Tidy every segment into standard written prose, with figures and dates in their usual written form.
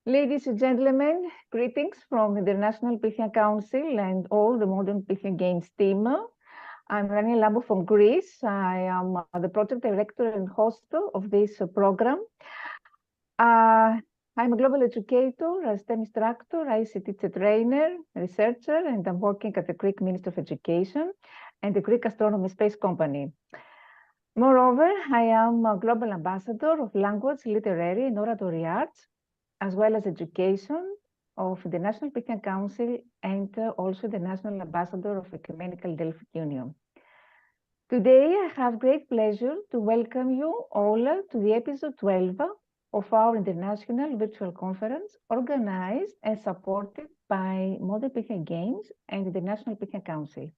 Ladies and gentlemen, greetings from the International Pythian Council and all the Modern Pythian Games team. I'm Rania Lambo from Greece. I am the project director and host of this program. I'm a global educator, a STEM instructor, ICT trainer, researcher, and I'm working at the Greek Ministry of Education and the Greek Astronomy Space Company. Moreover, I am a global ambassador of language, literary, and oratory arts, as well as education of the National Pythian Council and also the National Ambassador of Ecumenical Delphic Union. Today, I have great pleasure to welcome you all to the episode 12 of our international virtual conference organized and supported by Modern Pythian Games and the National Pythian Council.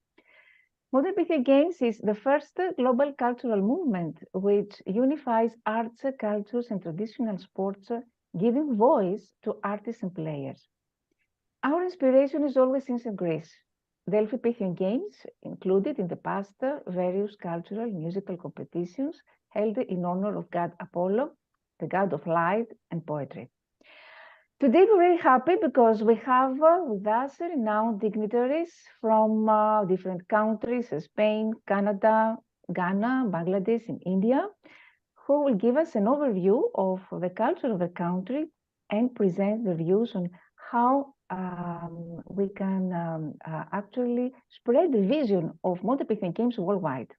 Modern Pythian Games is the first global cultural movement which unifies arts, cultures, and traditional sports, giving voice to artists and players. Our inspiration is always in Greece. Delphi Pythian Games included in the past various cultural musical competitions held in honor of god Apollo, the god of light and poetry. Today we're very happy because we have with us renowned dignitaries from different countries, Spain, Canada, Ghana, Bangladesh, and India, who will give us an overview of the culture of the country and present the views on how we can actually spread the vision of Modern Pythian Games worldwide.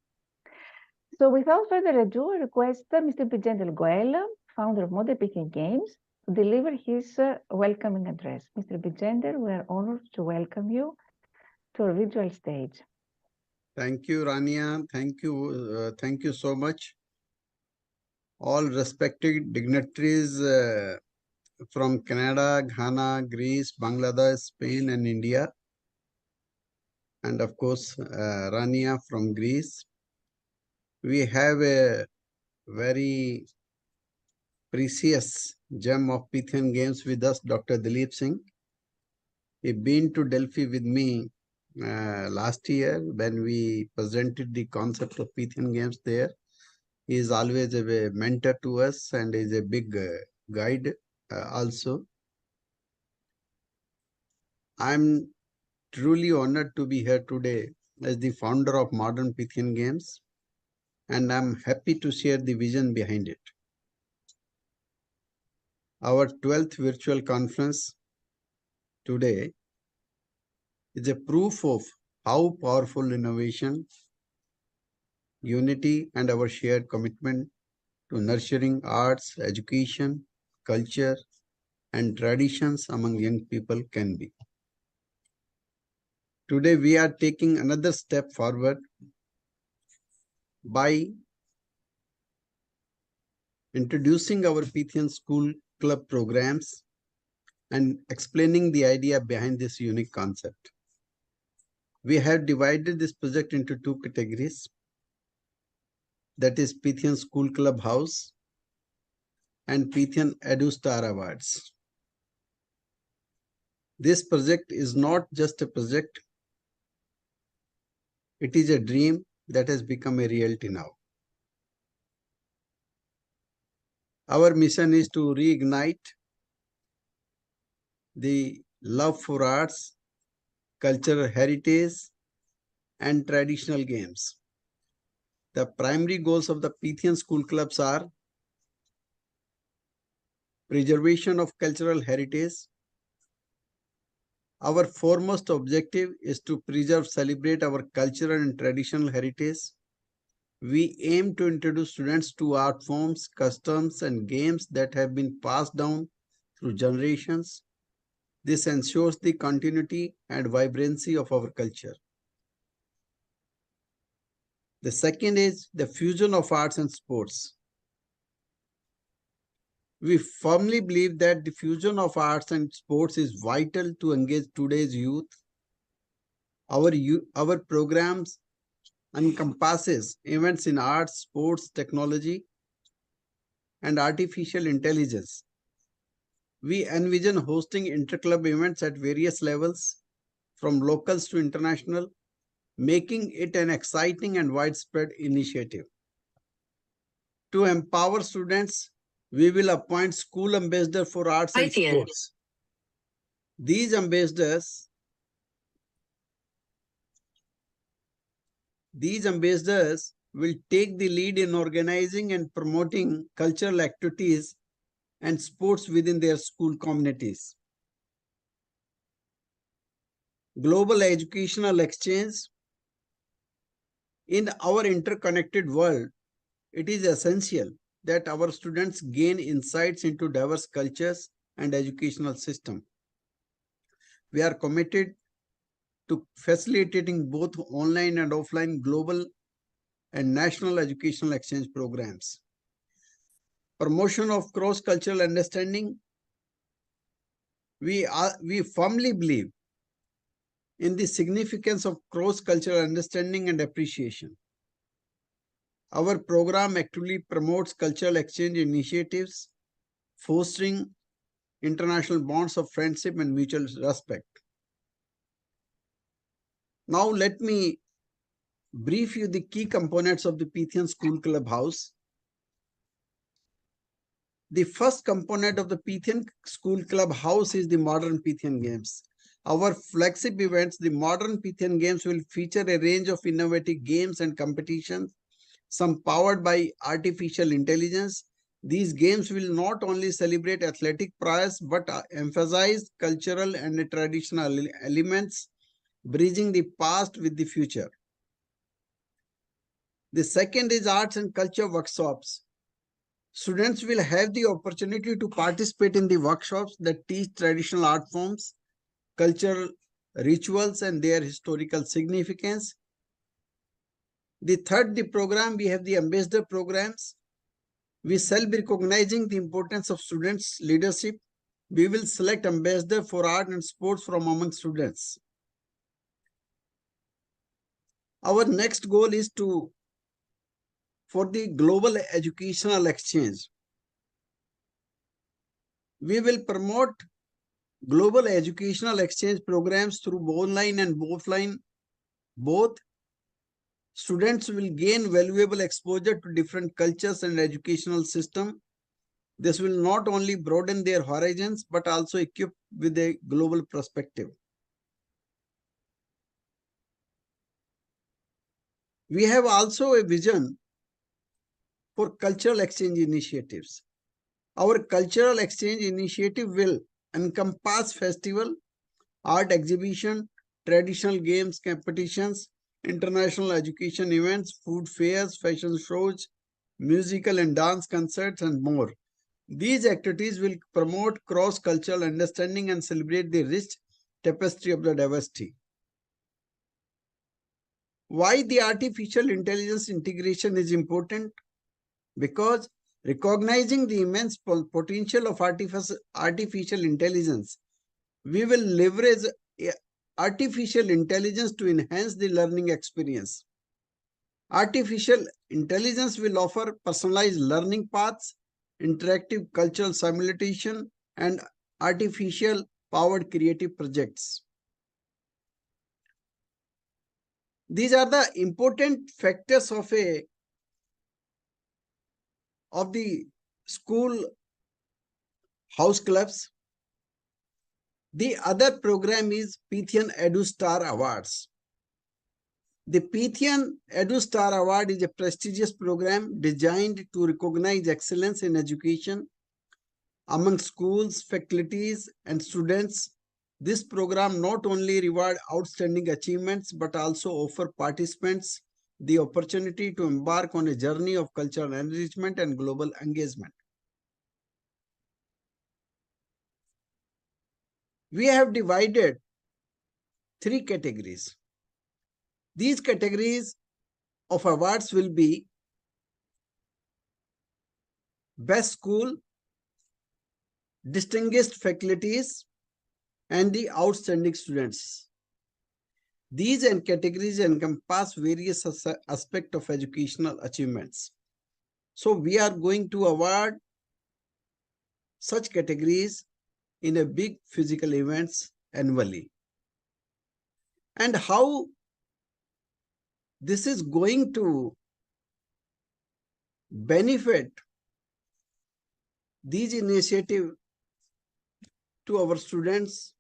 So without further ado, I request Mr. Bigender Goela, founder of Modern Pythian Games, to deliver his welcoming address. Mr. Bigender, we are honored to welcome you to our virtual stage. Thank you, Rania. Thank you so much. All respected dignitaries from Canada, Ghana, Greece, Bangladesh, Spain, and India. And of course, Rania from Greece. We have a very precious gem of Pythian Games with us, Dr. Dilip Singh. He been to Delphi with me last year when we presented the concept of Pythian Games there. He is always a mentor to us and is a big guide also. I'm truly honored to be here today as the founder of Modern Pythian Games, and I'm happy to share the vision behind it. Our 12th virtual conference today is a proof of how powerful innovation, unity, and our shared commitment to nurturing arts, education, culture, and traditions among young people can be. Today, we are taking another step forward by introducing our Pythian School Club programs and explaining the idea behind this unique concept. We have divided this project into two categories, that is Pythian School Clubhouse and Pythian Edustars Awards. This project is not just a project, it is a dream that has become a reality now. Our mission is to reignite the love for arts, cultural heritage, and traditional games. The primary goals of the Pythian School Clubs are preservation of cultural heritage. Our foremost objective is to preserve, celebrate our cultural and traditional heritage. We aim to introduce students to art forms, customs, and games that have been passed down through generations. This ensures the continuity and vibrancy of our culture. The second is the fusion of arts and sports. We firmly believe that the fusion of arts and sports is vital to engage today's youth. Our programs encompasses events in arts, sports, technology, and artificial intelligence. We envision hosting inter-club events at various levels, from locals to international, making it an exciting and widespread initiative. To empower students, We will appoint school ambassador for arts and Pythian. sports. These ambassadors will take the lead in organizing and promoting cultural activities and sports within their school communities. Global educational exchange. In our interconnected world, it is essential that our students gain insights into diverse cultures and educational system. We are committed to facilitating both online and offline global and national educational exchange programs. Promotion of cross-cultural understanding. We firmly believe in the significance of cross-cultural understanding and appreciation. Our program actively promotes cultural exchange initiatives, fostering international bonds of friendship and mutual respect. Now let me brief you the key components of the Pythian School Clubhouse. The first component of the Pythian School Clubhouse is the Modern Pythian Games. Our flagship events, the Modern Pythian Games, will feature a range of innovative games and competitions, some powered by artificial intelligence. These games will not only celebrate athletic prowess but emphasize cultural and traditional elements, bridging the past with the future. The second is arts and culture workshops. Students will have the opportunity to participate in the workshops that teach traditional art forms, cultural rituals, and their historical significance. The third, the program, we have the ambassador programs. We shall be recognizing the importance of students' leadership. We will select ambassador for art and sports from among students. Our next goal is for the global educational exchange. We will promote global educational exchange programs through online and offline both. Students will gain valuable exposure to different cultures and educational systems. This will not only broaden their horizons, but also equip with a global perspective. We have also a vision for cultural exchange initiatives. Our cultural exchange initiative will encompass festival, art exhibition, traditional games competitions, international education events, food fairs, fashion shows, musical and dance concerts, and more. These activities will promote cross-cultural understanding and celebrate the rich tapestry of the diversity. Why the artificial intelligence integration is important? Because recognizing the immense potential of artificial intelligence, we will leverage artificial intelligence to enhance the learning experience. Artificial intelligence will offer personalized learning paths, interactive cultural simulation, and artificial powered creative projects. These are the important factors of the school house clubs. The other program is Pythian Edustars Awards. The Pythian Edustars Award is a prestigious program designed to recognize excellence in education among schools, faculties, and students. This program not only rewards outstanding achievements, but also offers participants the opportunity to embark on a journey of cultural enrichment and global engagement. We have divided 3 categories. These categories of awards will be Best School, Distinguished Faculties, and the Outstanding Students. These categories encompass various aspects of educational achievements. So we are going to award such categories in a big physical events annually. And how this is going to benefit these initiatives to our students,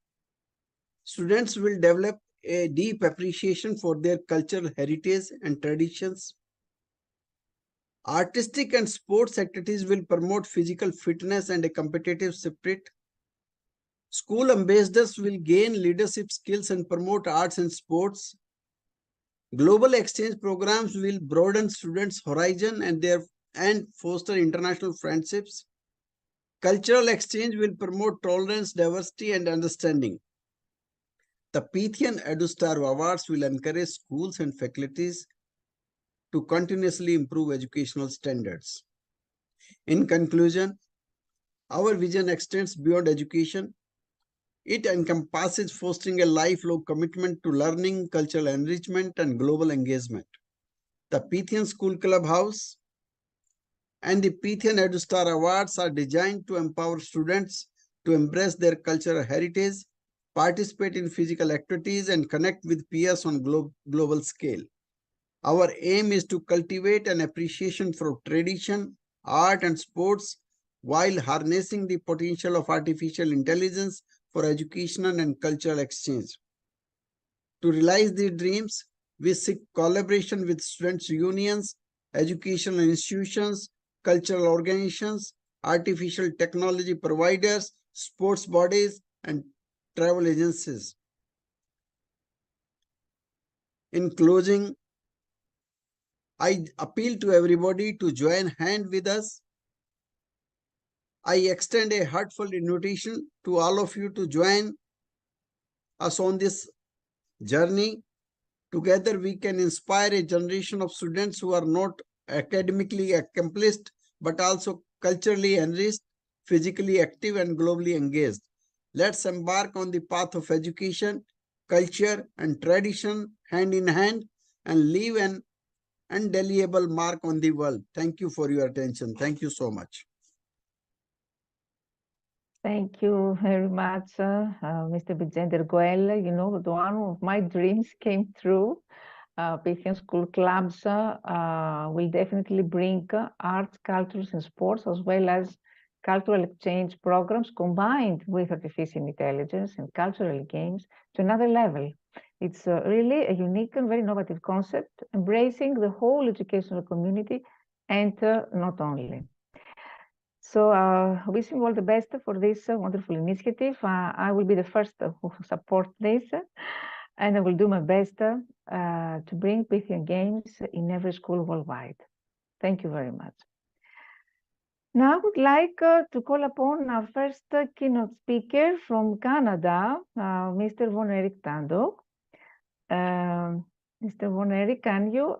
students will develop a deep appreciation for their cultural heritage and traditions. Artistic and sports activities will promote physical fitness and a competitive spirit. School ambassadors will gain leadership skills and promote arts and sports. Global exchange programs will broaden students' horizon and foster international friendships. Cultural exchange will promote tolerance, diversity, and understanding. The Pythian Edustars Awards will encourage schools and faculties to continuously improve educational standards. In conclusion, our vision extends beyond education. It encompasses fostering a lifelong commitment to learning, cultural enrichment, and global engagement. The Pythian School Clubhouse and the Pythian Edustars Awards are designed to empower students to embrace their cultural heritage, participate in physical activities, and connect with peers on global scale. Our aim is to cultivate an appreciation for tradition, art, and sports while harnessing the potential of artificial intelligence for educational and cultural exchange. To realize these dreams, we seek collaboration with students' unions, educational institutions, cultural organizations, artificial technology providers, sports bodies, and travel agencies. In closing, I appeal to everybody to join hand with us. I extend a heartfelt invitation to all of you to join us on this journey. Together, we can inspire a generation of students who are not academically accomplished, but also culturally enriched, physically active, and globally engaged. Let's embark on the path of education, culture, and tradition hand in hand and leave an indelible mark on the world. Thank you for your attention. Thank you so much. Thank you very much, Mr. Vijender Goel. You know that one of my dreams came true. Pythian School Clubs will definitely bring arts, cultures, and sports, as well as cultural exchange programs combined with artificial intelligence and cultural games to another level. It's really a unique and very innovative concept, embracing the whole educational community and not only. So wishing you all the best for this wonderful initiative. I will be the first who support this, and I will do my best to bring Pythian games in every school worldwide. Thank you very much. Now I would like to call upon our first keynote speaker from Canada, Mr. Von Erik Tandok. Mr. Von Erik, can you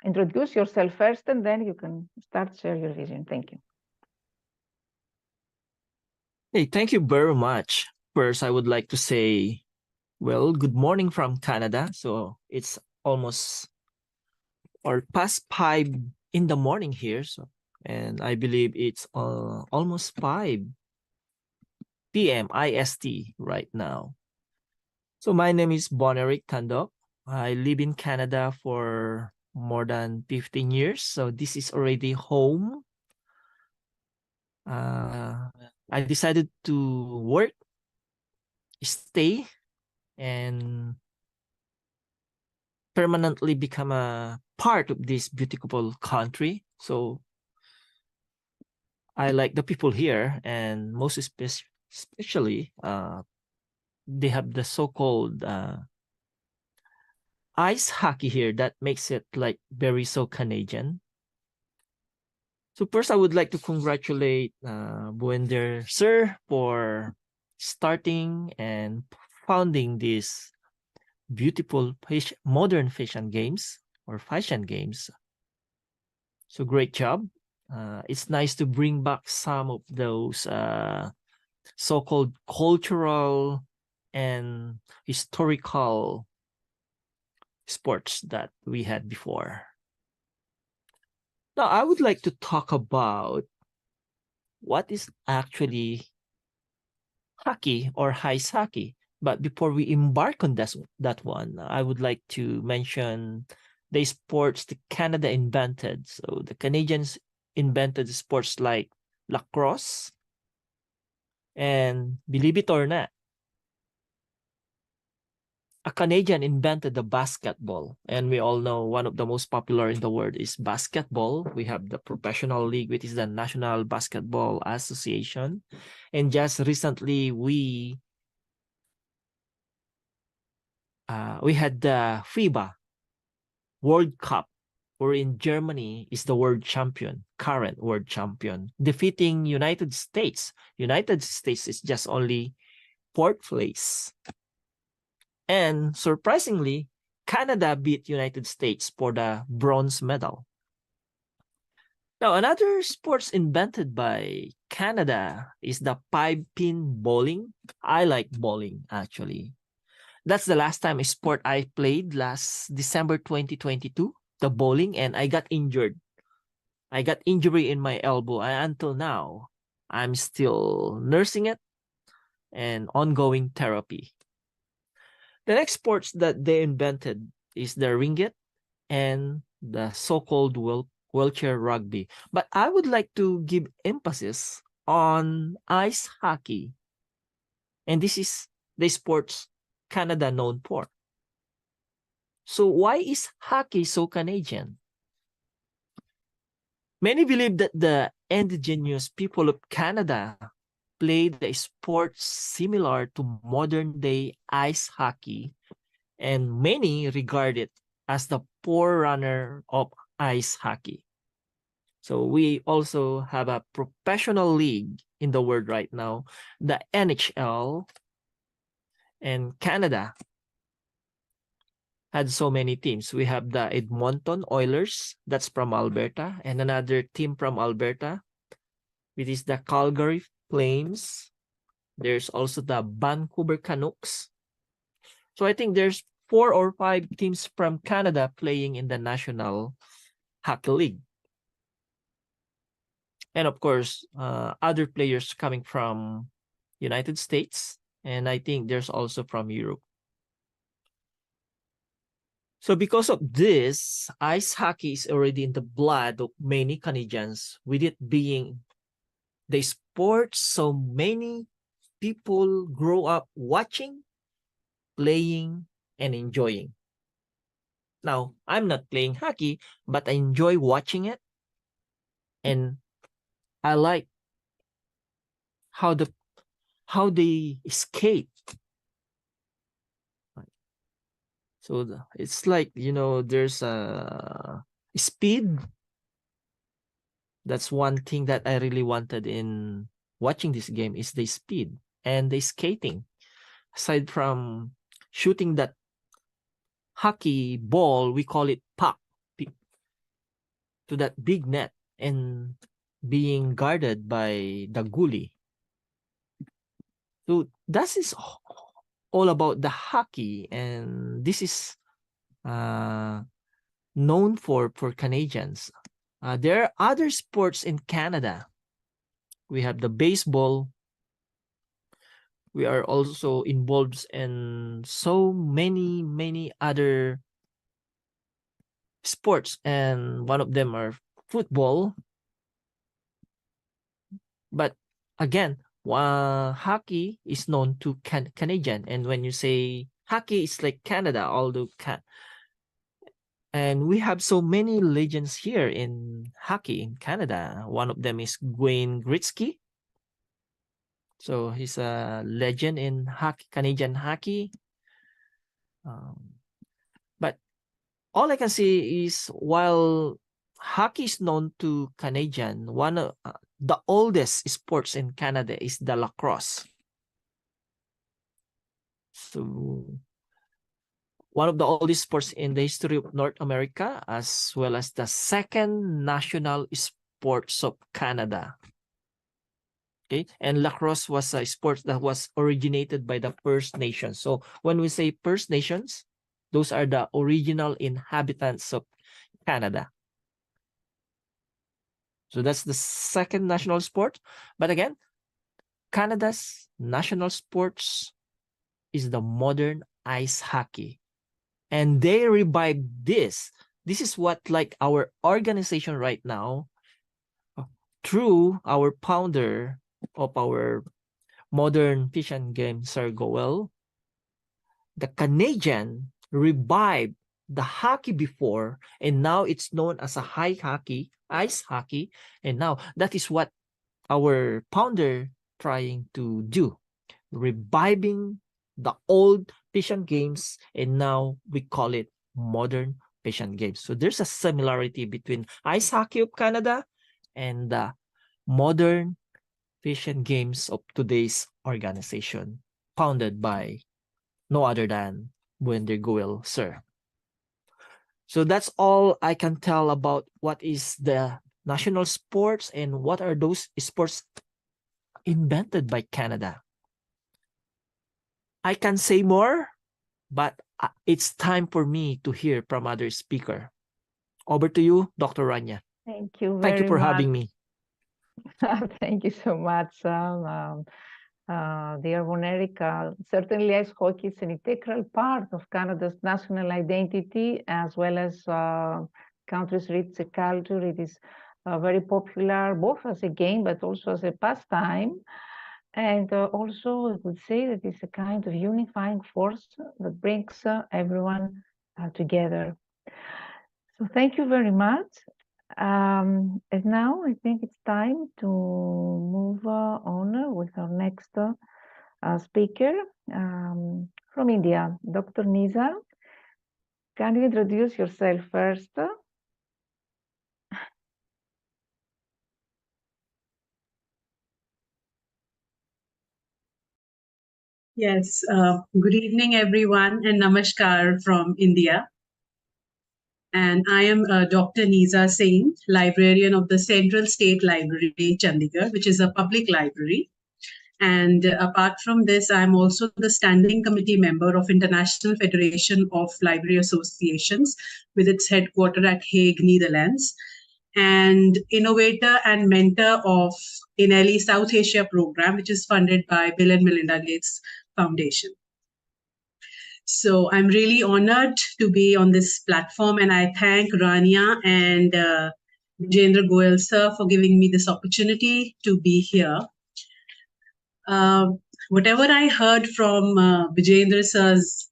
introduce yourself first, and then you can start share your vision. Thank you. Hey, thank you very much. First, I would like to say, well, good morning from Canada. So it's almost or past 5 in the morning here. So, and I believe it's almost 5 p.m. IST right now. So my name is Von Erik Tandok. I live in Canada for more than 15 years. So this is already home. I decided to work, stay, and permanently become a part of this beautiful country. So I like the people here, and most especially they have the so-called ice hockey here that makes it like very so Canadian. So first, I would like to congratulate Buender Sir for starting and founding this beautiful modern fashion games or fashion games. So great job. It's nice to bring back some of those so-called cultural and historical sports that we had before. Now, I would like to talk about what is actually hockey or ice hockey. But before we embark on that one, I would like to mention the sports that Canada invented. So the Canadians invented sports like lacrosse, and believe it or not, a Canadian invented the basketball. And we all know one of the most popular in the world is basketball. We have the professional league, which is the National Basketball Association. And just recently, we had the FIBA World Cup, wherein Germany is the world champion, current world champion, defeating United States. United States is just only fourth place. And surprisingly, Canada beat United States for the bronze medal. Now, another sports invented by Canada is the 5-pin bowling. I like bowling, actually. That's the last time a sport I played last December 2022, the bowling, and I got injured. I got injury in my elbow, and until now, I'm still nursing it and ongoing therapy. The next sports that they invented is the ringgit and the so-called wheelchair rugby. But I would like to give emphasis on ice hockey. And this is the sports Canada known for. So why is hockey so Canadian? Many believe that the indigenous people of Canada played a sport similar to modern-day ice hockey, and many regard it as the forerunner of ice hockey. So we also have a professional league in the world right now, the NHL, and Canada had so many teams. We have the Edmonton Oilers, that's from Alberta, and another team from Alberta, which is the Calgary Flames. There's also the Vancouver Canucks. So I think there's 4 or 5 teams from Canada playing in the National Hockey League. And of course, other players coming from United States, and I think there's also from Europe. So because of this, ice hockey is already in the blood of many Canadians, with it being the sport so many people grow up watching, playing, and enjoying. Now, I'm not playing hockey, but I enjoy watching it, and I like how they skate. So it's like, there's a speed. That's one thing that I really wanted in watching this game, is the speed and the skating. Aside from shooting that hockey ball, we call it puck, to that big net and being guarded by the goalie. So that is all about the hockey, and this is known for Canadians. There are other sports in Canada. We have the baseball. We are also involved in so many other sports, and one of them are football. But again, hockey is known to Canadian, and when you say hockey, it's like Canada, although and we have so many legends here in hockey in Canada. One of them is Wayne Gretzky. So he's a legend in hockey, Canadian hockey. But all I can say is, while hockey is known to Canadian, one of the oldest sports in Canada is the lacrosse. So one of the oldest sports in the history of North America, as well as the second national sports of Canada. Okay, and lacrosse was a sport that was originated by the First Nations. So when we say First Nations, those are the original inhabitants of Canada. So that's the second national sport. But again, Canada's national sports is the modern ice hockey. And they revived this. This is what, like, our organization right now, through our founder of our modern Pythian game, Sir Goel, the Canadian revived the hockey before, and now it's known as a ice hockey, and now that is what our founder trying to do, reviving the old Pythian games, and now we call it modern Pythian games. So there's a similarity between ice hockey of Canada and the modern Pythian games of today's organization, founded by no other than Buender Goel, sir. So that's all I can tell about what is the national sports and what are those sports invented by Canada. I can say more, but it's time for me to hear from other speaker. Over to you, Dr. Rania. Thank you very much. Thank you for having me. Thank you so much, dear Von Eric. Certainly ice hockey is an integral part of Canada's national identity, as well as country's rich culture. It is very popular, both as a game, but also as a pastime. And also, I would say that it's a kind of unifying force that brings everyone together. So thank you very much. And now I think it's time to move on with our next speaker from India, Dr. Nisa. Can you introduce yourself first? Yes, good evening, everyone, and namaskar from India. And I am Dr. Nisa Singh, librarian of the Central State Library, Chandigarh, which is a public library. And apart from this, I'm also the standing committee member of International Federation of Library Associations, with its headquarters at Hague, Netherlands, and innovator and mentor of INELI South Asia program, which is funded by Bill and Melinda Gates Foundation. So I'm really honored to be on this platform, and I thank Rania and Vijendra Goel sir for giving me this opportunity to be here. Whatever I heard from Vijendra sir's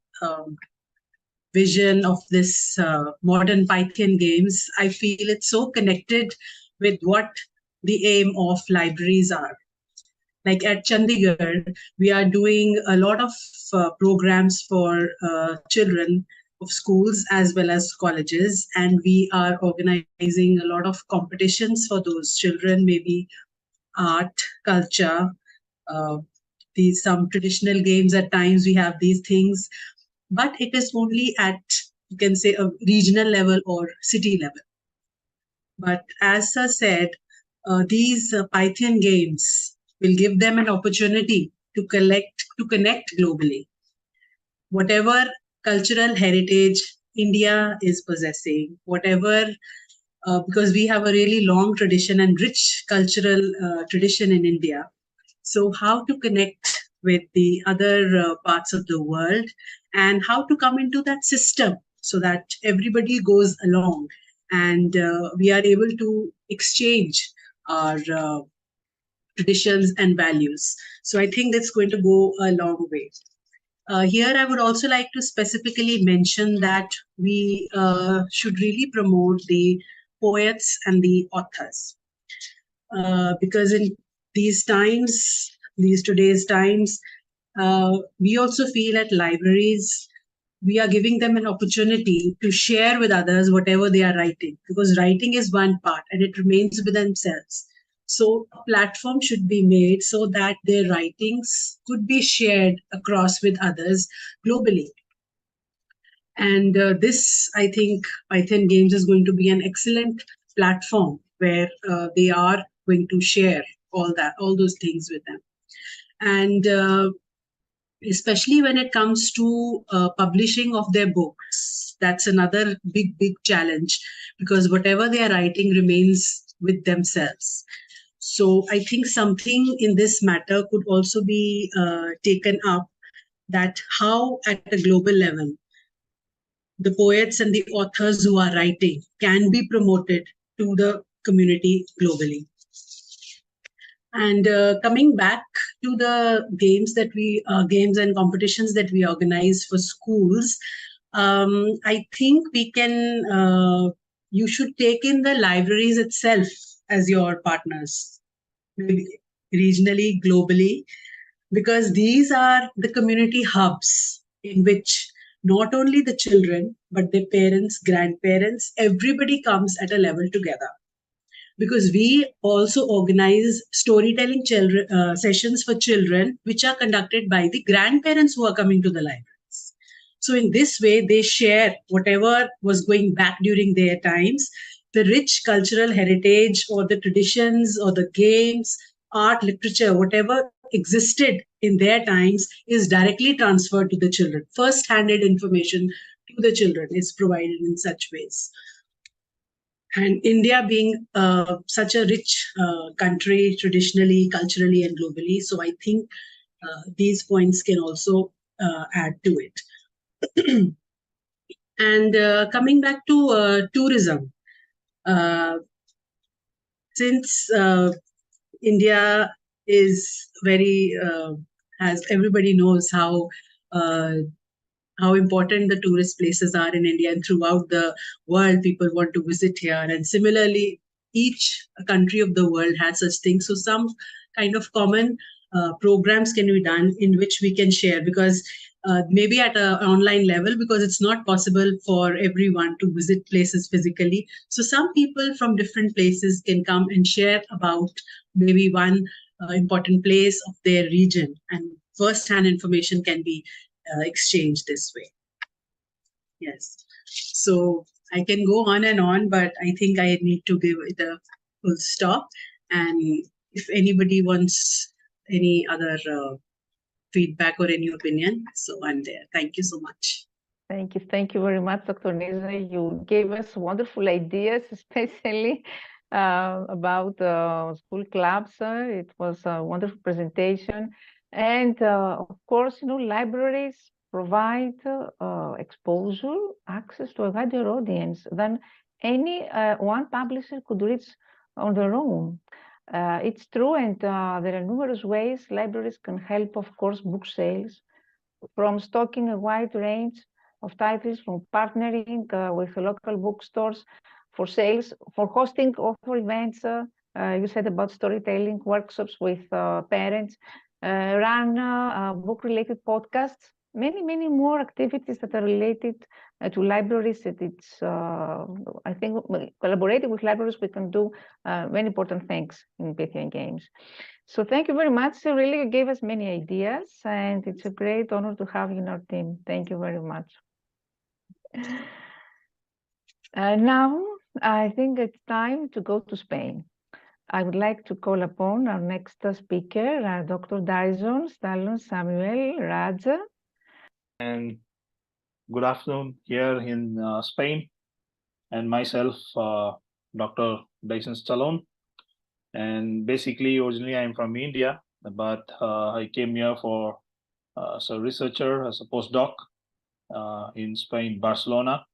vision of this modern Pythian games, I feel it's so connected with what the aim of libraries are. Like at Chandigarh, we are doing a lot of programs for children of schools as well as colleges, and we are organizing a lot of competitions for those children, maybe art, culture, some traditional games. At times we have these things, but it is only at, you can say, a regional level or city level. But as Sir said, these Pythian games will give them an opportunity to connect globally. Whatever cultural heritage India is possessing, whatever, because we have a really long tradition and rich cultural tradition in India. So how to connect with the other parts of the world, and how to come into that system so that everybody goes along and we are able to exchange our traditions and values. So I think that's going to go a long way. Here, I would also like to specifically mention that we should really promote the poets and the authors. Because in these times, today's times, we also feel at libraries, we are giving them an opportunity to share with others whatever they are writing, because writing is one part and it remains with themselves. So a platform should be made so that their writings could be shared across with others globally. And this, I think, Pythian Games is going to be an excellent platform where they are going to share all those things with them. And especially when it comes to publishing of their books, that's another big challenge, because whatever they are writing remains with themselves. So I think something in this matter could also be taken up, that how at a global level, the poets and the authors who are writing can be promoted to the community globally. And coming back to the games that games and competitions that we organize for schools, I think you should take in the libraries itself as your partners, maybe regionally, globally, because these are the community hubs in which not only the children, but their parents, grandparents, everybody comes at a level together. Because we also organize storytelling sessions for children, which are conducted by the grandparents who are coming to the libraries. So in this way, they share whatever was going back during their times, the rich cultural heritage or the traditions or the games, art, literature, whatever existed in their times is directly transferred to the children. First-handed information to the children is provided in such ways. And India being such a rich country traditionally, culturally, and globally, so I think these points can also add to it. And coming back to tourism, since India is very, as everybody knows how important the tourist places are in India, and throughout the world, people want to visit here. And similarly, each country of the world has such things. So some kind of common programs can be done in which we can share, because maybe at an online level, because it's not possible for everyone to visit places physically. So some people from different places can come and share about maybe one important place of their region, and first-hand information can be exchange this way. Yes. So I can go on and on, but I think I need to give it a full stop. And if anybody wants any other feedback or any opinion, so I'm there. Thank you so much. Thank you. Thank you very much, Dr. Nizar. You gave us wonderful ideas, especially about school clubs. It was a wonderful presentation. And of course, libraries provide exposure, access to a wider audience than any one publisher could reach on their own. It's true, and there are numerous ways libraries can help, of course, book sales, from stocking a wide range of titles, from partnering with local bookstores for sales, for hosting author events. You said about storytelling workshops with parents, run book-related podcasts, many more activities that are related to libraries. It's, I think, collaborating with libraries, we can do many important things in Pythian Games. So thank you very much. You really gave us many ideas, and it's a great honor to have you in our team. Thank you very much. Now, I think it's time to go to Spain. I would like to call upon our next speaker, Dr. Dyson Stallon Samuel Raja. And good afternoon here in Spain, and myself, Dr. Dyson Stallone. And basically, originally I'm from India, but I came here for as a researcher, as a postdoc in Spain, Barcelona.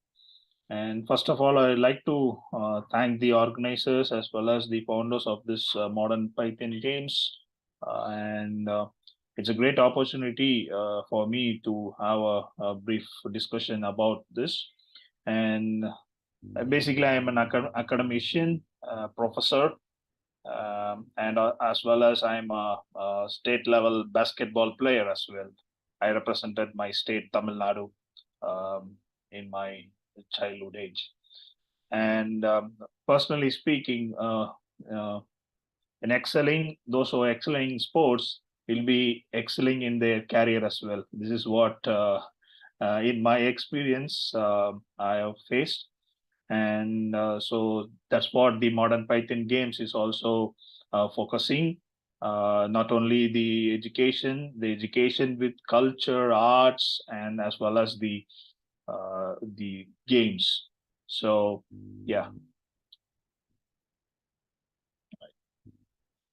And first of all, I'd like to thank the organizers as well as the founders of this modern Pythian Games. It's a great opportunity for me to have a brief discussion about this. And basically, I'm an academician, professor, and as well as I'm a state level basketball player as well. I represented my state, Tamil Nadu, in my childhood age. And personally speaking, in excelling, those who are excelling in sports will be excelling in their career as well. This is what, in my experience, I have faced. And so that's what the modern Pythian Games is also focusing. Not only the education with culture, arts, and as well as the games. So yeah.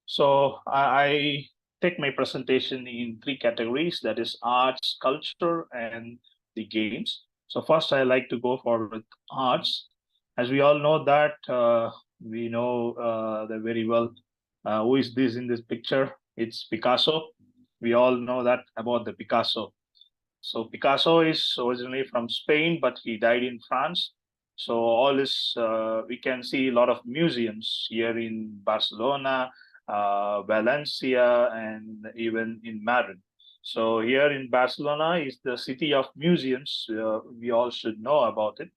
So I take my presentation in three categories, that is arts, culture, and the games. So first I like to go for with arts. As we all know that we know that very well, Who is this in this picture? It's Picasso. We all know that about the Picasso. So Picasso is originally from Spain, but he died in France. So all this, we can see a lot of museums here in Barcelona, Valencia, and even in Madrid. So here in Barcelona is the city of museums. We all should know about it.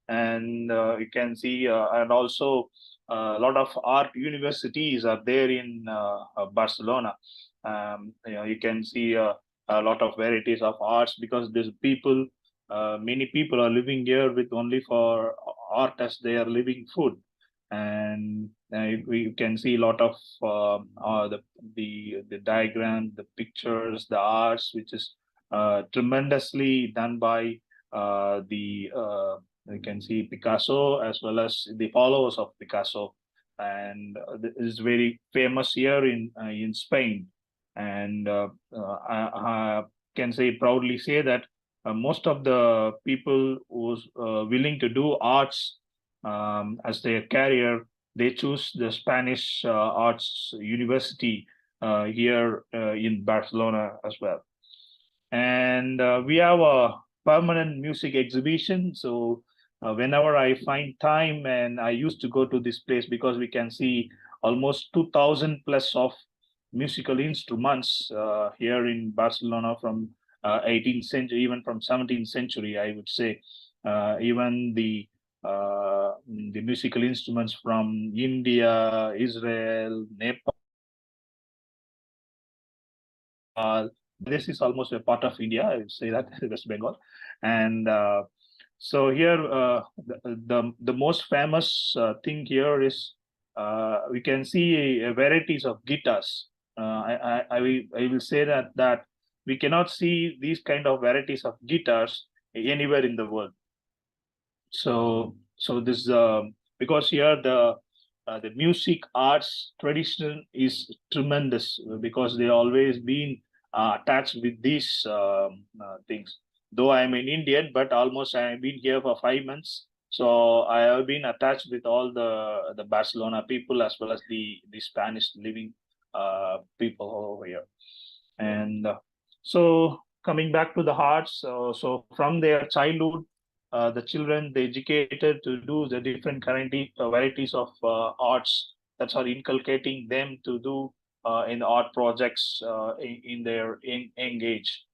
And you can see, and also a lot of art universities are there in Barcelona. You can see a lot of varieties of arts, because there's people, many people are living here with only for art as their living food. And we can see a lot of the diagrams, the pictures, the arts, which is tremendously done by you can see Picasso as well as the followers of Picasso, and is very famous here in Spain. And I can say proudly say that most of the people who's willing to do arts as their career, they choose the Spanish Arts University here in Barcelona as well. And we have a permanent music exhibition. So whenever I find time, and I used to go to this place, because we can see almost 2,000 plus of musical instruments here in Barcelona from 18th century, even from 17th century, I would say. Even the musical instruments from India, Israel, Nepal. This is almost a part of India, I would say that, West Bengal. And so here, the most famous thing here is we can see varieties of guitars. I will say that we cannot see these kind of varieties of guitars anywhere in the world. So this because here the music arts tradition is tremendous, because they always been attached with these things. Though I'm an Indian, but almost I've been here for 5 months, so I have been attached with all the Barcelona people, as well as the Spanish living people over here. And so coming back to the arts, so from their childhood, the children, they educated to do the different varieties of arts that are inculcating them to do in art projects in their young age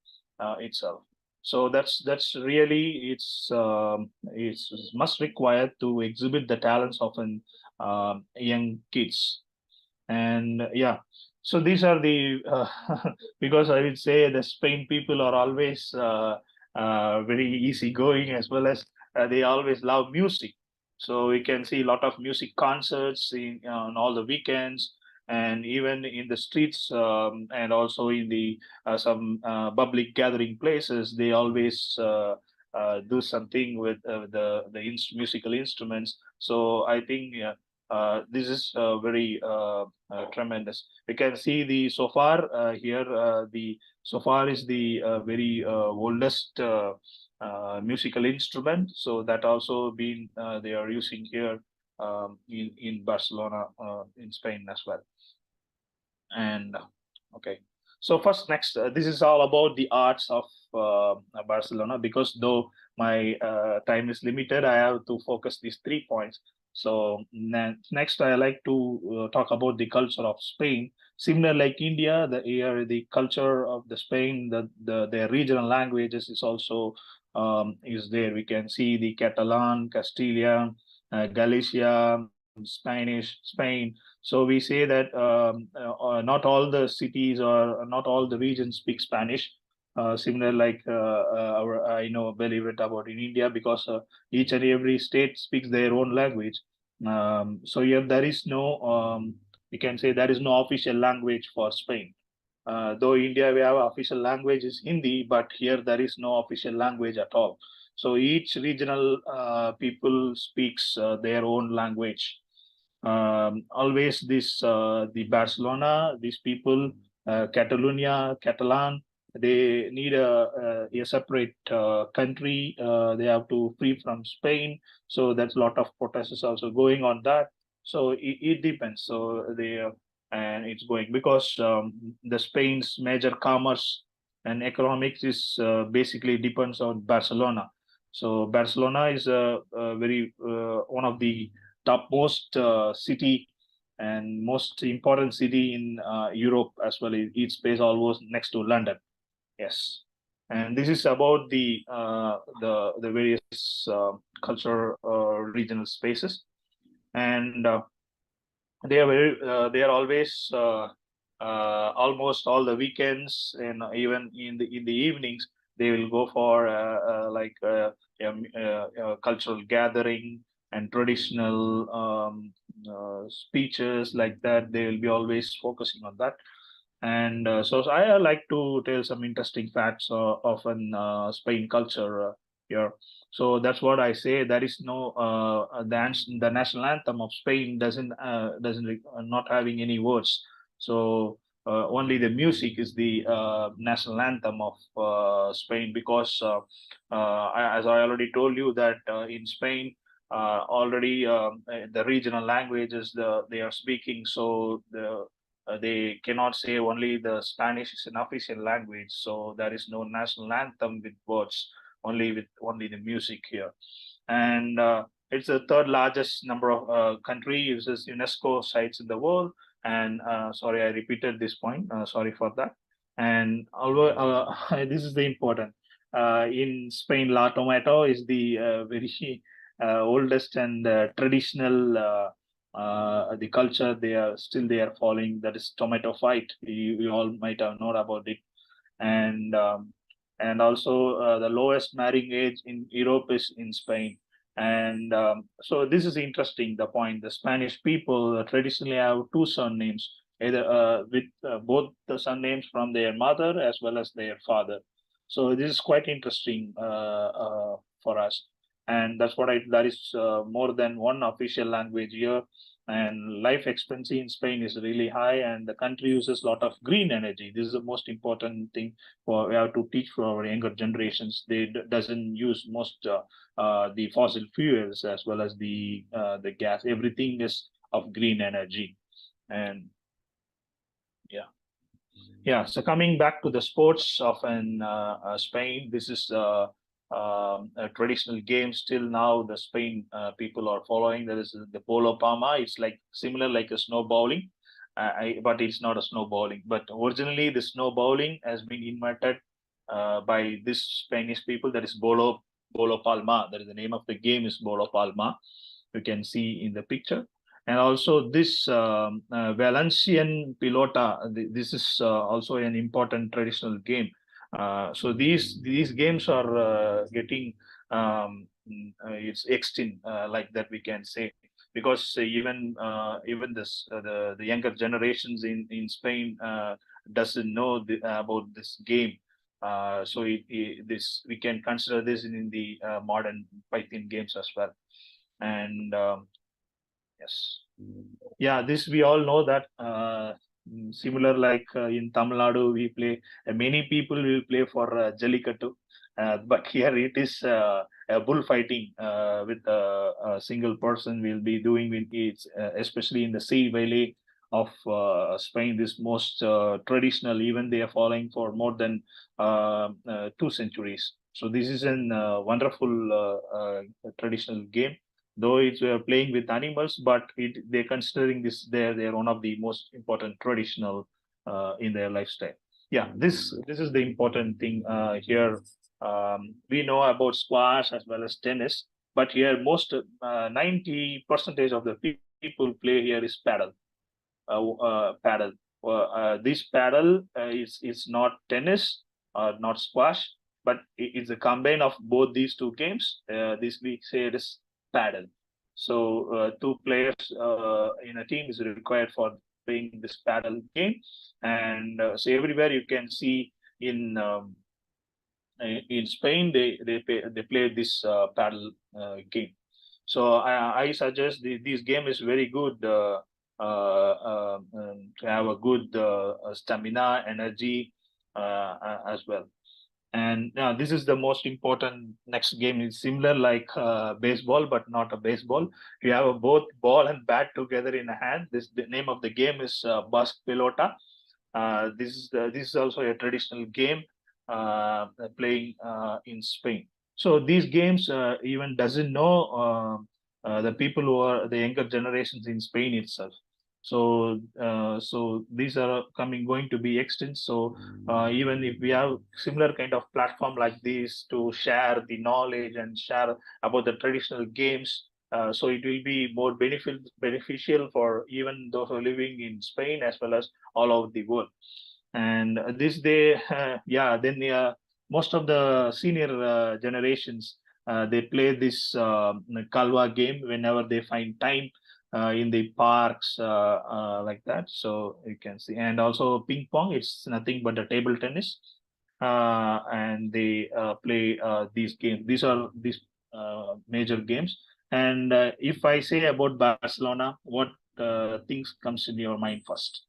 itself. So that's really it's must required to exhibit the talents of an young kids. And yeah, so these are the because I would say the Spain people are always very easygoing, as well as they always love music. So we can see a lot of music concerts on all the weekends, and even in the streets, and also in the some public gathering places. They always do something with the musical instruments. So I think this is very tremendous. We can see the shofar here. The shofar is the very oldest musical instrument. So that also been they are using here in Barcelona, in Spain as well. And okay, so first, next, this is all about the arts of Barcelona, because though my time is limited, I have to focus these 3 points. So next, I like to talk about the culture of Spain. Similar like India, the culture of the Spain, their regional languages is also is there. We can see the Catalan, Castilian, Galicia, Spanish, Spain. So we say that not all the cities or not all the regions speak Spanish. Similar like I know very bit about in India, because each and every state speaks their own language. So here there is no, we can say there is no official language for Spain. Though India we have official language is Hindi, but here there is no official language at all. So each regional people speaks their own language. Always this the Barcelona, these people, Catalonia, Catalan, they need a separate country. They have to free from Spain. So that's a lot of protests also going on that. So it depends. So they and it's going because the Spain's major commerce and economics is basically depends on Barcelona. So Barcelona is a very one of the topmost city and most important city in Europe as well. It's based almost next to London. Yes, and this is about the various cultural regional spaces, and they are always almost all the weekends, and even in the evenings they will go for cultural gathering and traditional speeches like that. They will be always focusing on that. And so I like to tell some interesting facts of an Spain culture here. So that's what I say. There is no the national anthem of Spain doesn't not having any words. So only the music is the national anthem of Spain, because as I already told you that in Spain already the regional languages they are speaking. So they cannot say only the Spanish is an official language. So there is no national anthem with words, only the music here. And it's the third largest number of country uses UNESCO sites in the world. And sorry, I repeated this point. Sorry for that. And although this is the important. In Spain, La Tomato is the very oldest and traditional the culture they are following, that is tomato fight. You all might have known about it. And also the lowest marrying age in Europe is in Spain. And so this is interesting, the point. The Spanish people traditionally have two surnames, either with both the surnames from their mother as well as their father. So this is quite interesting for us. And that's what there is more than one official language here. And life expectancy in Spain is really high, and the country uses a lot of green energy. This is the most important thing we have to teach for our younger generations. They doesn't use most the fossil fuels as well as the gas. Everything is of green energy. And yeah, so coming back to the sports of Spain, this is a traditional game still now the Spain people are following. There is the polo palma. It's like similar like a snow bowling, but it's not a snow bowling. But originally the snow bowling has been invented by this Spanish people. That is bolo palma. That is the name of the game is bolo palma. You can see in the picture. And also this Valencian pilota. This is also an important traditional game. So these games are getting it's extinct, like that we can say, because even this the younger generations in Spain doesn't know about this game. So this we can consider this in the modern Pythian games as well. And yes, yeah, this we all know that similar like in Tamil Nadu we play. Many people will play for Jallikattu, but here it is a bullfighting with a single person will be doing with it, especially in the Sea Valley of Spain. This most traditional, even they are following for more than 2 centuries. So this is an wonderful traditional game. Though it's playing with animals, but they're considering this they're one of the most important traditional in their lifestyle. Yeah, this is the important thing here. We know about squash as well as tennis, but here most 90% of the people play here is paddle. This paddle is not tennis or not squash, but it's a combine of both these two games. This we say it is paddle. So 2 players in a team is required for playing this paddle game. And so everywhere you can see in Spain they play this paddle game. So I suggest this game is very good to have a good stamina, energy as well. And this is the most important next game. It's similar like baseball, but not a baseball. You have both ball and bat together in a hand. The name of the game is Basque Pelota. This is also a traditional game playing in Spain. So these games even doesn't know the people who are the younger generations in Spain itself. So so these are going to be extinct. So even if we have similar kind of platform like this to share the knowledge and share about the traditional games, so it will be more beneficial for even those who are living in Spain as well as all over the world. And this day, then most of the senior generations, they play this Kalwa game whenever they find time in the parks like that. So you can see. And also ping pong, it's nothing but a table tennis. And they play these games. These are these major games. And if I say about Barcelona, what things comes in your mind first?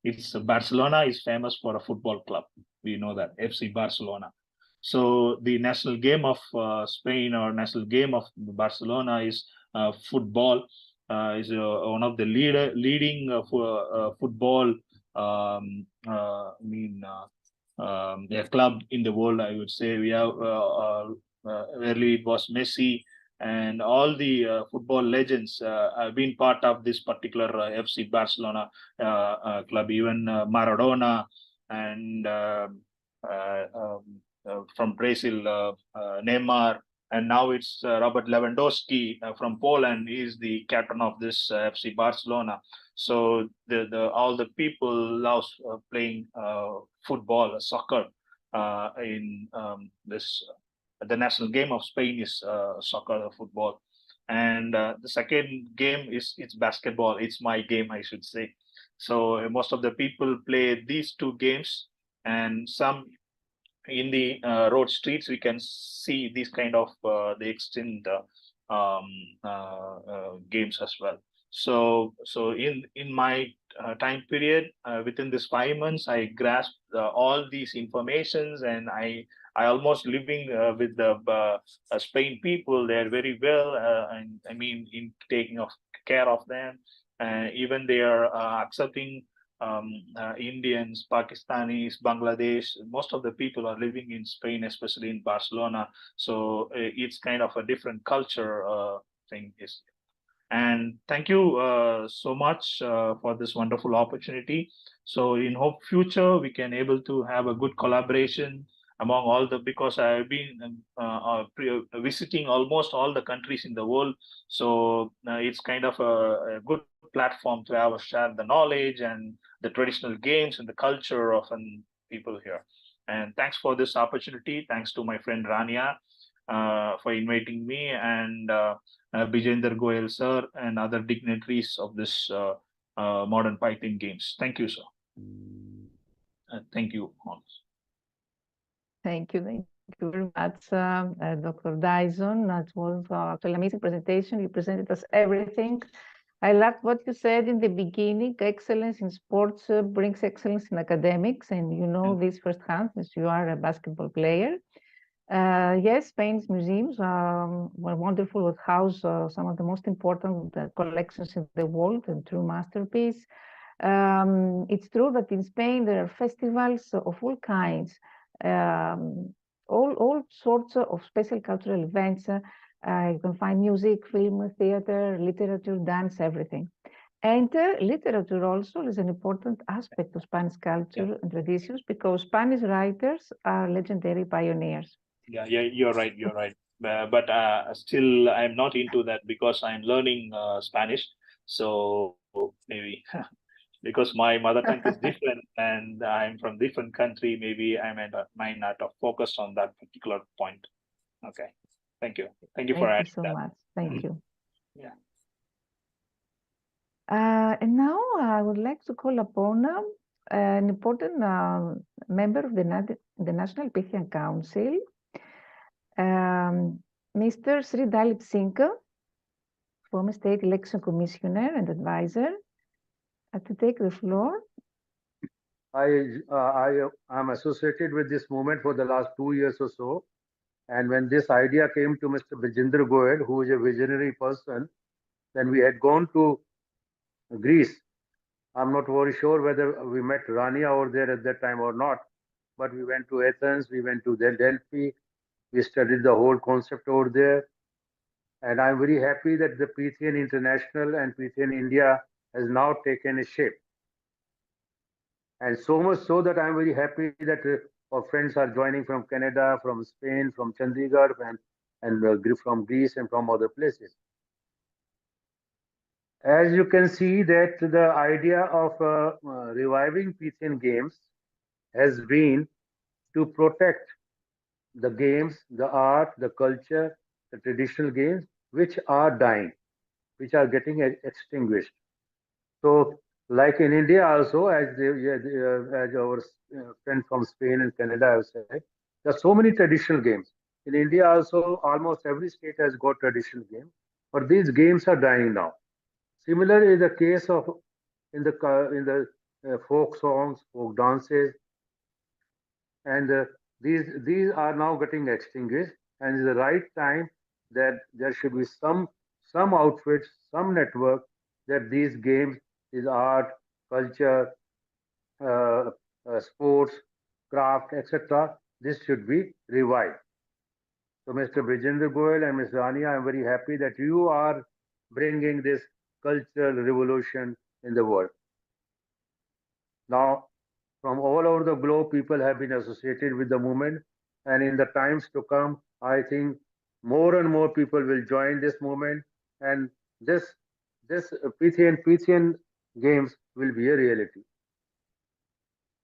It's Barcelona is famous for a football club. We know that, FC Barcelona. So the national game of Spain or national game of Barcelona is football. Is one of the leading football a club in the world. I would say we have early it was Messi, and all the football legends have been part of this particular FC Barcelona club. Even Maradona and from Brazil, Neymar, and now it's Robert Lewandowski from Poland. He is the captain of this FC Barcelona. So all the people love playing football, soccer in this. The national game of Spain is soccer, football, and the second game it's basketball. It's my game, I should say. So most of the people play these two games, and some in the road streets we can see these kind of the extinct games as well. So in my time period within this 5 months, I grasped all these informations, and I almost living with the Spain people. They're very well, and I mean in taking of care of them. Even they are accepting Indians, Pakistanis, Bangladesh. Most of the people are living in Spain, especially in Barcelona. So it's kind of a different culture thing. And thank you so much for this wonderful opportunity. So in hope future we can able to have a good collaboration among all the, because I've been visiting almost all the countries in the world. So it's kind of a good platform to have a share the knowledge and the traditional games and the culture of people here. And thanks for this opportunity. Thanks to my friend Rania for inviting me, and Bijender Goyal sir and other dignitaries of this modern Python games. Thank you, sir. Thank you all. Thank you very much, Dr. Dyson. That was actually an amazing presentation. You presented us everything. I loved what you said in the beginning. Excellence in sports brings excellence in academics, and you know this firsthand as you are a basketball player. Yes, Spain's museums were wonderful. It house some of the most important collections in the world, and true masterpiece. It's true that in Spain there are festivals of all kinds, all sorts of special cultural events. You can find music, film, theater, literature, dance, everything. And literature also is an important aspect of Spanish culture and traditions, because Spanish writers are legendary pioneers. Yeah, you're right. You're right. But still, I'm not into that because I'm learning Spanish. So maybe because my mother tongue is different and I'm from different country, maybe I might not have focused on that particular point. Okay. Thank you. Thank you for adding so that. much. Thank you. Yeah. And now I would like to call upon an important member of the National Pythian Council, Mr. Sri Dalip Singh, former State Election Commissioner and Advisor, to take the floor. I am associated with this movement for the last 2 years or so. And when this idea came to Mr. Bijendra Goyal, who is a visionary person, then we had gone to Greece. I'm not very sure whether we met Rania over there at that time or not, but we went to Athens, we went to Delphi, we studied the whole concept over there. And I'm very happy that the Pythian International and Pythian India has now taken a shape. And so much so that I'm very happy that our friends are joining from Canada, from Spain, from Chandigarh, and from Greece and from other places. As you can see that the idea of reviving Pythian games has been to protect the games, the art, the culture, the traditional games, which are dying, which are getting extinguished. So, like in India also, as our friend from Spain and Canada have said, there are so many traditional games. In India also, almost every state has got traditional games, but these games are dying now. Similar is the case of in the folk songs, folk dances, and these are now getting extinguished. And it's the right time that there should be some outfits, some network that these games, these art, culture, sports, craft, etc. This should be revived. So, Mr. Bijendra Goyal and Ms. Rania, I'm very happy that you are bringing this cultural revolution in the world. Now, from all over the globe, people have been associated with the movement. And in the times to come, I think more and more people will join this movement. And this Pythian games will be a reality.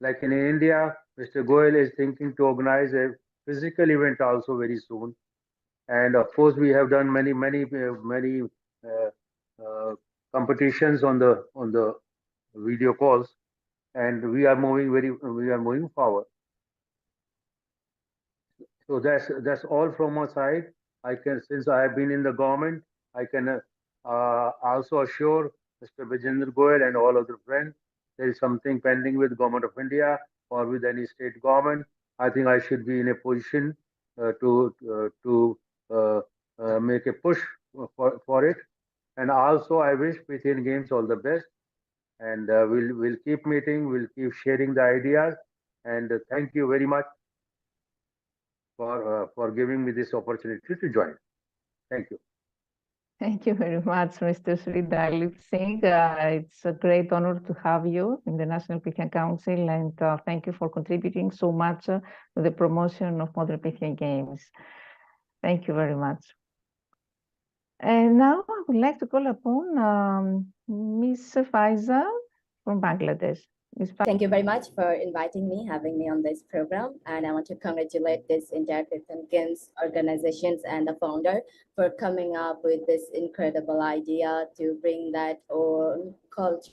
Like in India, Mr. Goyal is thinking to organize a physical event also very soon. And of course, we have done many competitions on the video calls, and we are moving forward. So that's all from my side. Since I have been in the government, I can also assure Mr. Bijendra Goyal and all other friends, there is something pending with Government of India or with any state government. I think I should be in a position to make a push for it. And also, I wish Pythian Games all the best. And we'll keep meeting, we'll keep sharing the ideas. And thank you very much for giving me this opportunity to join. Thank you. Thank you very much, Mr. Sri Dalip Singh. It's a great honor to have you in the National Pythian Council, and thank you for contributing so much to the promotion of modern Pythian games. Thank you very much. And now I would like to call upon Ms. Faiza from Bangladesh. Thank you very much for inviting me, having me on this program. And I want to congratulate this entire Pythian Games organizations and the founder for coming up with this incredible idea to bring that own culture.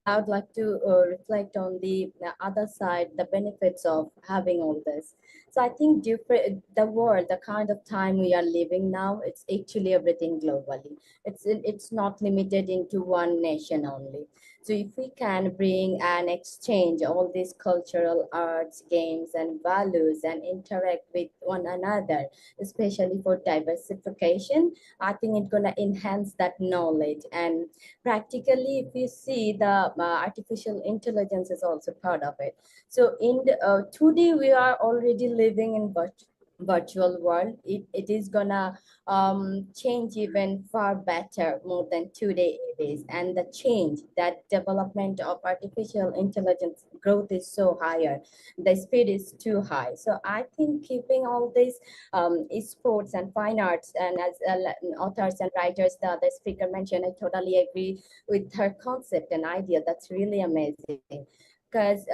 I would like to reflect on the other side, the benefits of having all this. So I think the world, the kind of time we are living now, it's actually everything globally. It's not limited into one nation only. So if we can bring and exchange all these cultural arts, games, and values and interact with one another, especially for diversification, I think it's gonna enhance that knowledge. And practically, if you see the artificial intelligence is also part of it. So in the 2D, we are already living in virtual world. It is gonna change even far better more than 2D it is. And the change, that development of artificial intelligence growth is so higher, the speed is too high. So I think keeping all these sports and fine arts, and as authors and writers the other speaker mentioned, I totally agree with her concept and idea. That's really amazing, because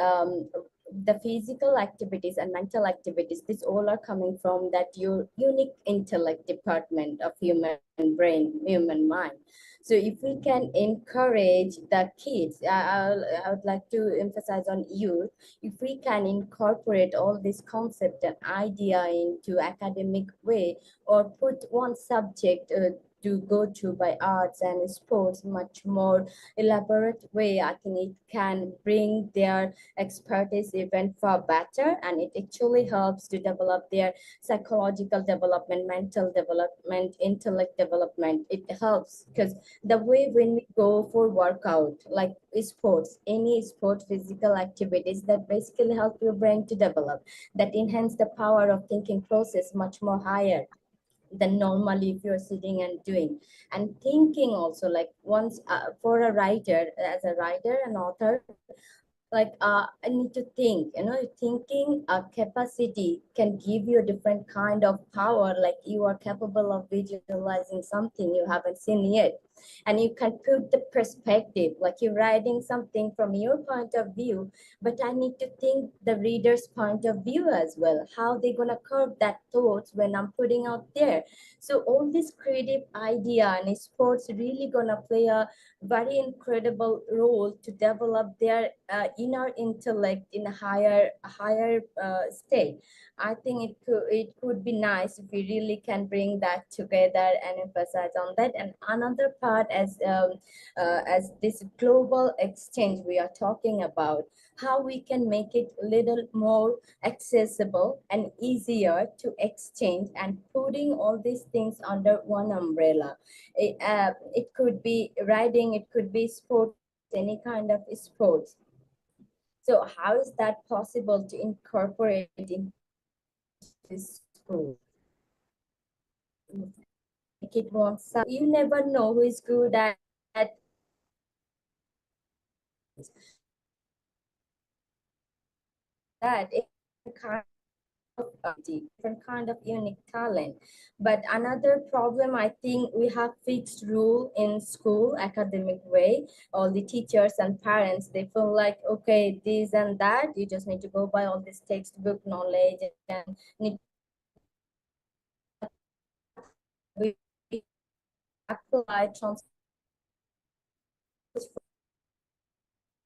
the physical activities and mental activities, these all are coming from that unique intellect department of human brain, human mind. So if we can encourage the kids, I would like to emphasize on youth, if we can incorporate all this concept and idea into academic way, or put one subject to go to by arts and sports much more elaborate way, I think it can bring their expertise even far better, and it actually helps to develop their psychological development, mental development, intellect development. It helps because the way when we go for workout, like sports, any sport, physical activities that basically help your brain to develop, that enhance the power of thinking process much more higher than normally if you're sitting and doing. And thinking also, like once for a writer, as a writer and author, like I need to think, thinking capacity can give you a different kind of power, like you are capable of visualizing something you haven't seen yet, and you can put the perspective, like you're writing something from your point of view, but I need to think the reader's point of view as well, how they're gonna curve that thoughts when I'm putting out there. So all this creative idea and sports really gonna play a very incredible role to develop their inner intellect in a higher state. I think it could be nice if we really can bring that together and emphasize on that. And another part, as this global exchange we are talking about, how we can make it a little more accessible and easier to exchange, and putting all these things under one umbrella. It could be riding, it could be sports, any kind of sports. So how is that possible to incorporate in this school? Make it more, you never know who is good at that. Different kind of unique talent. But another problem, I think we have fixed rule in school academic way. All the teachers and parents, they feel like, okay, this and that, you just need to go by all this textbook knowledge and need to apply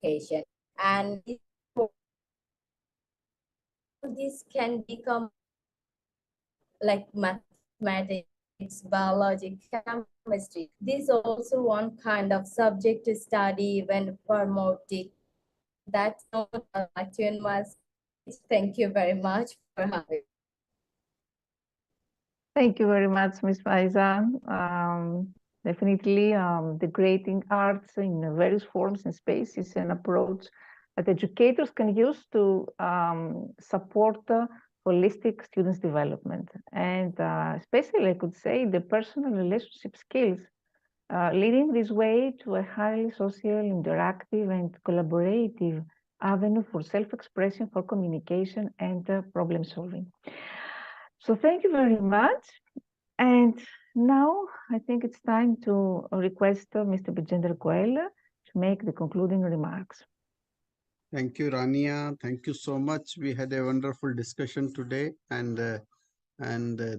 transformation, and this can become like mathematics, biology, chemistry. This is also one kind of subject to study when promoted. That's not actually must. Thank you very much for having. Thank you very much, Ms. Faiza. Definitely, the creating arts in various forms and spaces is an approach that educators can use to support holistic students' development. And especially, I could say, the personal relationship skills, leading this way to a highly social, interactive, and collaborative avenue for self-expression, for communication, and problem solving. So thank you very much. And now I think it's time to request Mr. Bijender Goel to make the concluding remarks. Thank you, Rania. Thank you so much. We had a wonderful discussion today, and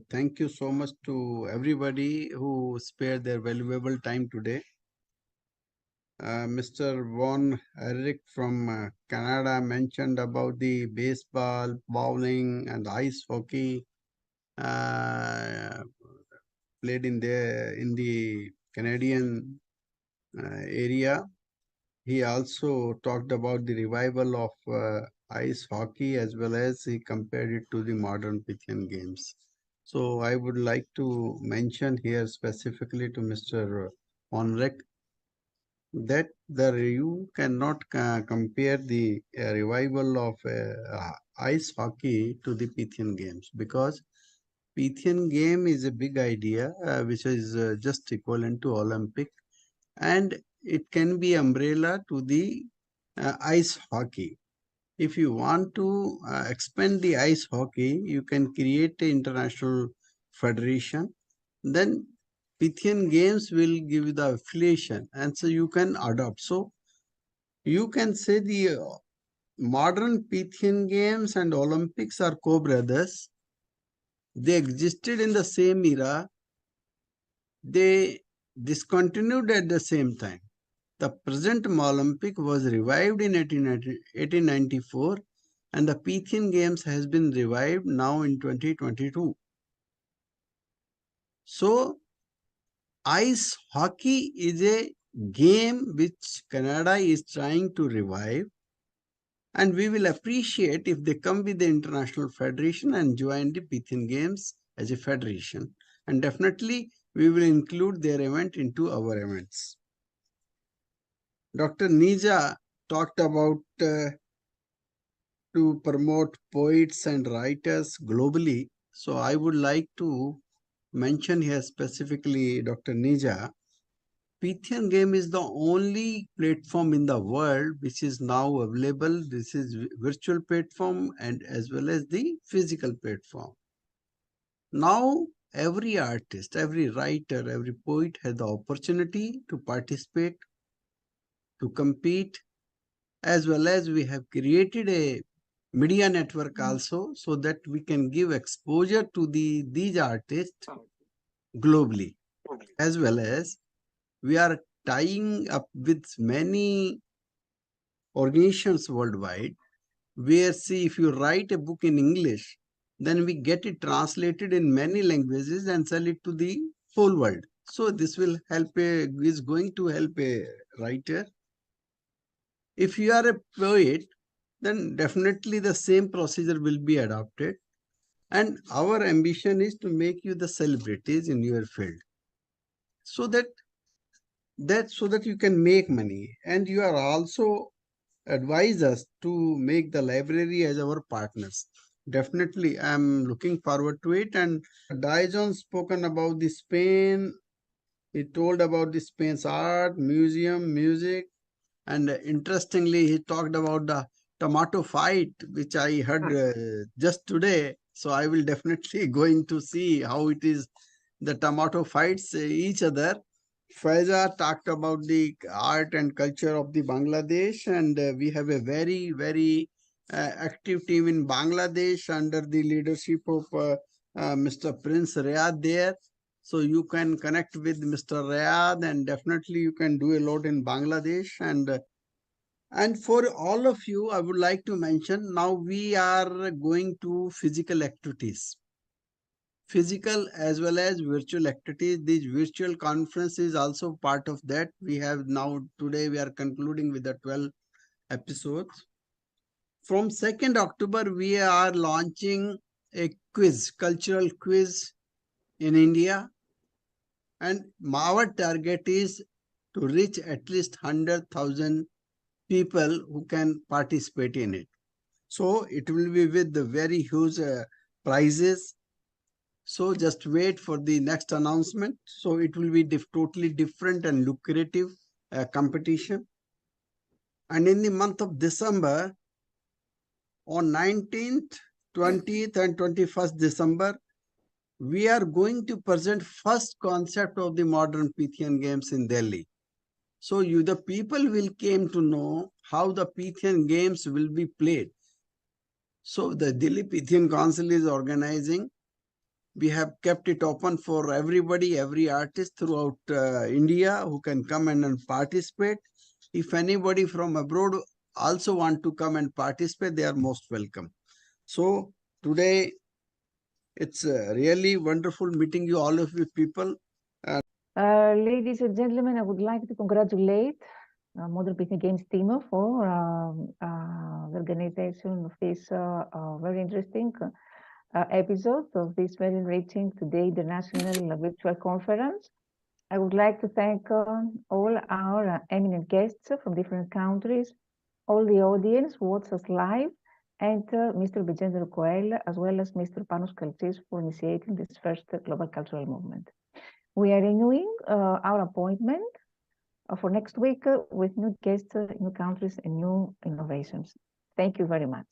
thank you so much to everybody who spared their valuable time today. Mr. Von Erich from Canada mentioned about the baseball, bowling, and ice hockey played in the Canadian area. He also talked about the revival of ice hockey, as well as he compared it to the modern Pythian games. So I would like to mention here specifically to Mr. Onrek that you cannot compare the revival of ice hockey to the Pythian games, because Pythian game is a big idea which is just equivalent to Olympic, and it can be umbrella to the ice hockey. If you want to expand the ice hockey, you can create an international federation. Then Pythian games will give you the affiliation, and so you can adopt. So you can say the modern Pythian games and Olympics are co-brothers. They existed in the same era. They discontinued at the same time. The present Olympic was revived in 1894, and the Pythian Games has been revived now in 2022. So, Ice hockey is a game which Canada is trying to revive, and we will appreciate if they come with the International Federation and join the Pythian Games as a federation. And definitely we will include their event into our events. Dr. Nija talked about to promote poets and writers globally. So I would like to mention here specifically, Dr. Nija, Pythian game is the only platform in the world which is now available. This is virtual platform and as well as the physical platform. Now every artist, every writer, every poet has the opportunity to participate, to compete, as well as we have created a media network also so that we can give exposure to these artists globally, as well as we are tying up with many organizations worldwide where, see, if you write a book in English, then we get it translated in many languages and sell it to the whole world. So this will help is going to help a writer. If you are a poet, then definitely the same procedure will be adopted. And our ambition is to make you the celebrities in your field so that you can make money. And you are also advise us to make the library as our partners. Definitely, I'm looking forward to it. And Dijon spoken about the Spain. He told about the Spain's art, museum, music, and interestingly, he talked about the tomato fight, which I heard just today. So I will definitely going to see how it is the tomato fights each other. Faiza talked about the art and culture of the Bangladesh, and we have a very, very active team in Bangladesh under the leadership of Mr. Prince Riyad there. So you can connect with Mr. Riyad, and definitely you can do a lot in Bangladesh. And for all of you, I would like to mention now we are going to physical activities. Physical as well as virtual activities. This virtual conference is also part of that. We have now, today we are concluding with the 12 episodes. From 2nd October, we are launching a quiz, cultural quiz in India. And our target is to reach at least 100,000 people who can participate in it. So it will be with the very huge prizes. So just wait for the next announcement. So it will be totally different and lucrative competition. And in the month of December, on 19th, 20th and 21st December, we are going to present first concept of the modern Pythian games in Delhi. So the people will came to know how the Pythian games will be played. So the Delhi Pythian Council is organizing. We have kept it open for everybody, every artist throughout India who can come and participate. If anybody from abroad also want to come and participate, they are most welcome. So today, it's really wonderful meeting you, all of you people. Ladies and gentlemen, I would like to congratulate Modern Pythian Games team for the organization of this very interesting episode of this very enriching today international virtual conference. I would like to thank all our eminent guests from different countries, all the audience who watched us live, and Mr. Bejender Coel, as well as Mr. Panos Kaltsis for initiating this first global cultural movement. We are renewing our appointment for next week with new guests, new countries, and new innovations. Thank you very much.